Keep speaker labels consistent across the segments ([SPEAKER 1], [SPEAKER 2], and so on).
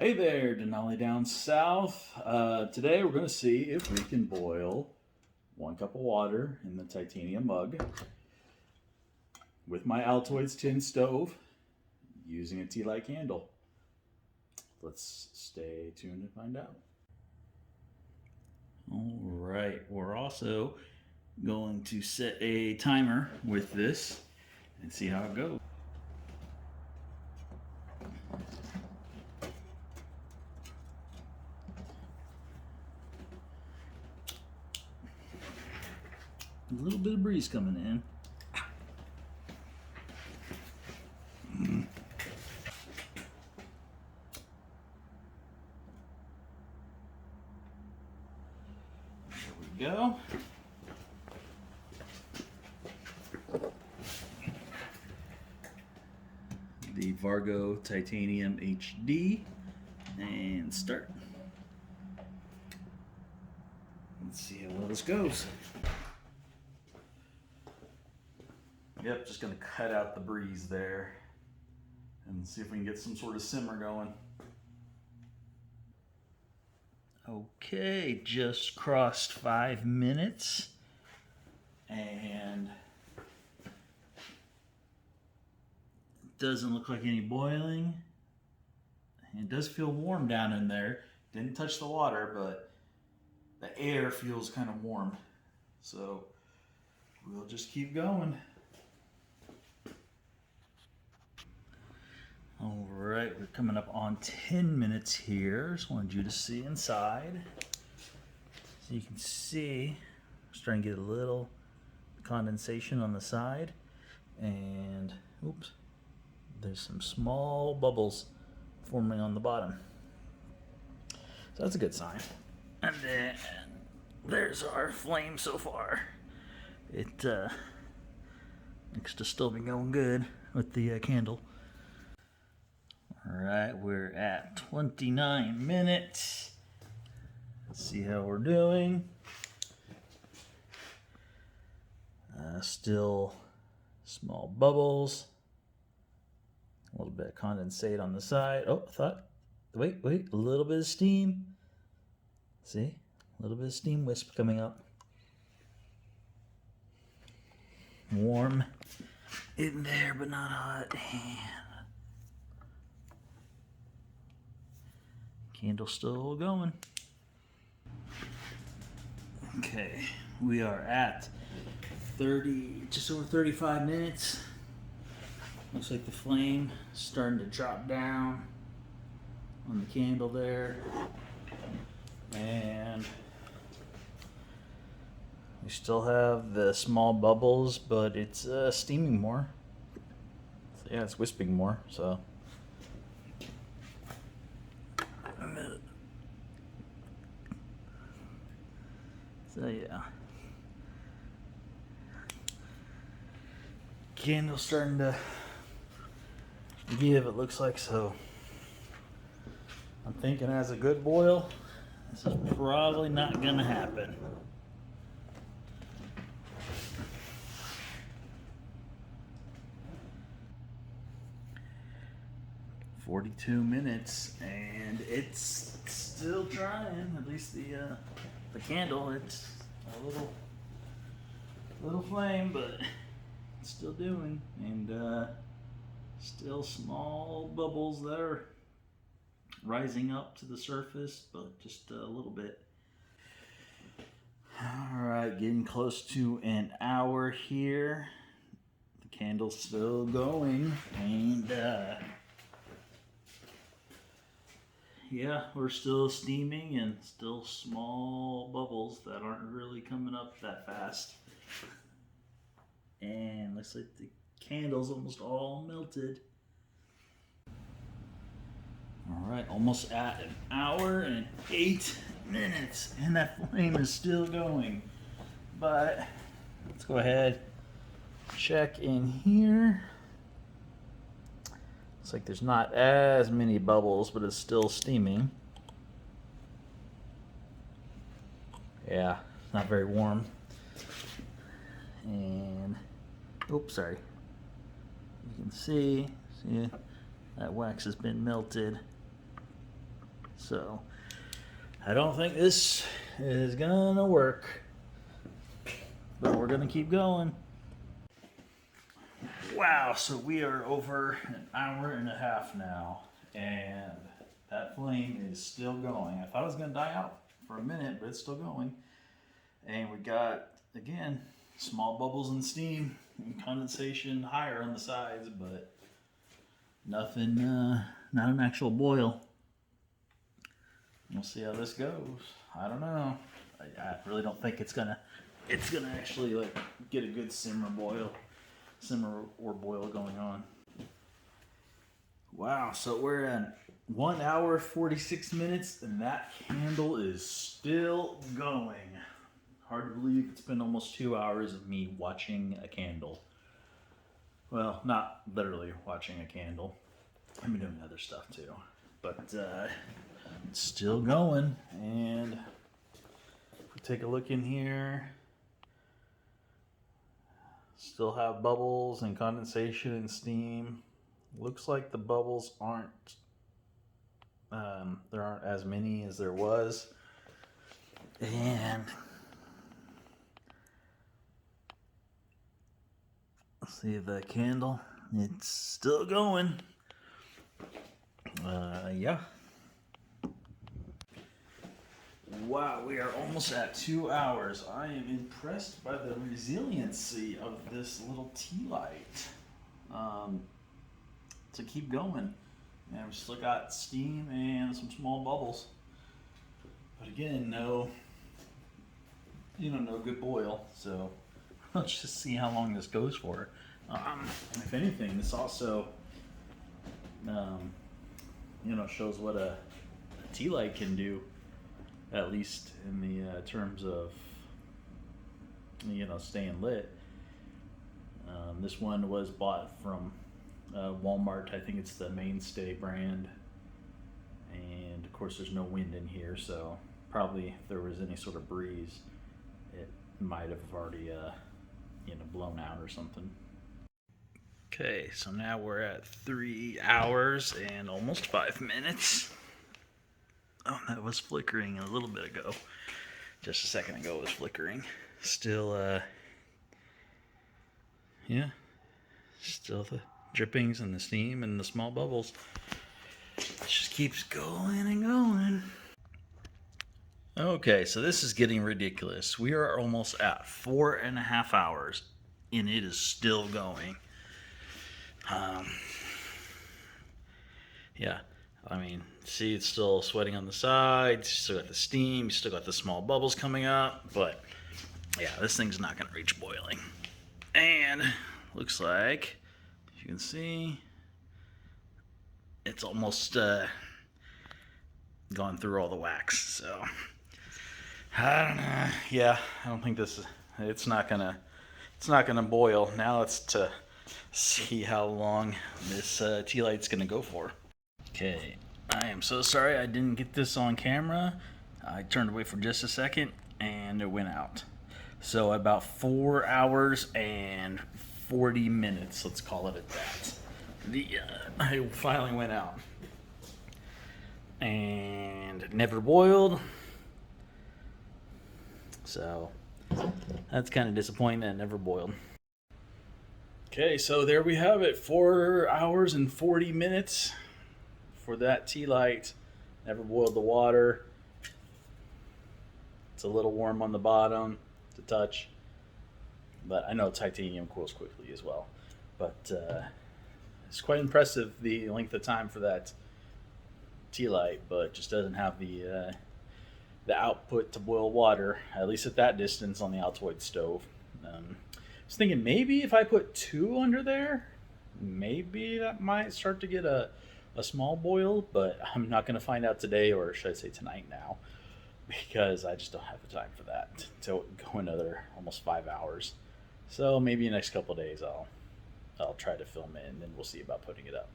[SPEAKER 1] Hey there, Denali Down South. Today we're going to see if we can boil 1 cup of water in the titanium mug with my Altoids tin stove using a tea light candle. Let's stay tuned and find out. All right, we're also going to set a timer with this and see how it goes. A little bit of breeze coming in. There we go. The Vargo Titanium HD, and start. Let's see how well this goes. Yep, just gonna cut out the breeze there and see if we can get some sort of simmer going. Okay, just crossed 5 minutes and it doesn't look like any boiling. It does feel warm down in there. Didn't touch the water, but the air feels kind of warm. So we'll just keep going. All right, we're coming up on 10 minutes here. Just wanted you to see inside. So you can see, I'm starting to get a little condensation on the side. And, oops, there's some small bubbles forming on the bottom. So that's a good sign. And then, there's our flame so far. It looks to still be going good with the candle. All right, we're at 29 minutes. Let's see how we're doing. Still small bubbles. A little bit of condensate on the side. Oh, wait, a little bit of steam. See, a little bit of steam wisp coming up. Warm in there, but not hot. Candle still going. Okay, we are at just over 35 minutes. Looks like the flame is starting to drop down on the candle there. And we still have the small bubbles, but it's steaming more. So yeah, it's wisping more, so. So yeah, candle's starting to give, it looks like. So I'm thinking as a good boil, this is probably not gonna happen. "42 minutes and it's still trying. At least the candle, it's a little flame, but it's still doing, and still small bubbles there rising up to the surface, but just a little bit. All right, getting close to an hour here. The candle's still going, and yeah, we're still steaming and still small bubbles that aren't really coming up that fast. And looks like the candle's almost all melted. All right, almost at an hour and 8 minutes, and that flame is still going. But let's go ahead, check in here. Looks like there's not as many bubbles, but it's still steaming. Yeah, not very warm. And, oops, sorry. You can see that wax has been melted. So I don't think this is gonna work, but we're gonna keep going. Wow, so we are over an hour and a half now, and that flame is still going. I thought it was gonna die out for a minute, but it's still going. And we got, again, small bubbles and steam and condensation higher on the sides, but nothing, not an actual boil. We'll see how this goes. I don't know. I really don't think it's gonna actually like get a good simmer or boil going on. Wow, so we're at 1 hour 46 minutes and that candle is still going. Hard to believe it's been almost 2 hours of me watching a candle. Well, not literally watching a candle. I've been doing other stuff too. But it's still going, and if we take a look in here, still have bubbles and condensation and steam. Looks like the bubbles aren't, there aren't as many as there was. And let's see the candle, it's still going. Yeah. Wow, we are almost at 2 hours. I am impressed by the resiliency of this little tealight to keep going. And we still got steam and some small bubbles. But again, no good boil. So let's just see how long this goes for. If anything, this also shows what a tealight can do, at least in the terms of staying lit. This one was bought from Walmart. I think it's the Mainstay brand, and of course there's no wind in here, so probably if there was any sort of breeze, it might have already blown out or something. Okay, so now we're at 3 hours and almost 5 minutes. Oh, that was flickering a little bit ago. Just a second ago it was flickering. Still, still the drippings and the steam and the small bubbles. It just keeps going and going. Okay, so this is getting ridiculous. We are almost at 4.5 hours and it is still going. Yeah, I mean, see, it's still sweating on the sides, you still got the steam, you still got the small bubbles coming up, but yeah, this thing's not gonna reach boiling. And looks like, as you can see, it's almost gone through all the wax, so I don't know. Yeah, I don't think it's not gonna boil. Now it's to see how long this tea light's gonna go for. Okay, I am so sorry I didn't get this on camera. I turned away for just a second and it went out. So about 4 hours and 40 minutes, let's call it at that. It finally went out. And it never boiled. So that's kind of disappointing that it never boiled. Okay, so there we have it. 4 hours and 40 minutes for that tea light. Never boiled the water. It's a little warm on the bottom to touch, but I know titanium cools quickly as well. But it's quite impressive the length of time for that tea light, but just doesn't have the output to boil water, at least at that distance on the Altoids stove. I was thinking maybe if I put 2 under there, maybe that might start to get a small boil, but I'm not going to find out today, or should I say tonight now, because I just don't have the time for that to go another almost 5 hours. So maybe in the next couple of days I'll try to film it, and then we'll see about putting it up.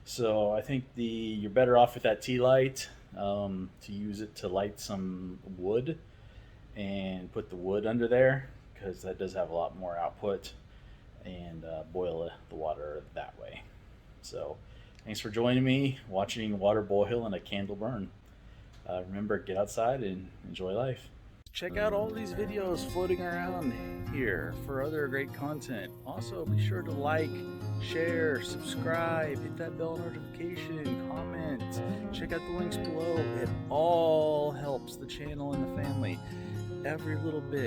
[SPEAKER 1] So I think you're better off with that tea light, to use it to light some wood and put the wood under there, because that does have a lot more output, and boil the water that way. So thanks for joining me, watching water boil and a candle burn.
[SPEAKER 2] remember, get outside and enjoy life.
[SPEAKER 1] Check out all these videos floating around here for other great content. Also, be sure to like, share, subscribe, hit that bell notification, comment, check out the links below. It all helps the channel and the family. Every little bit.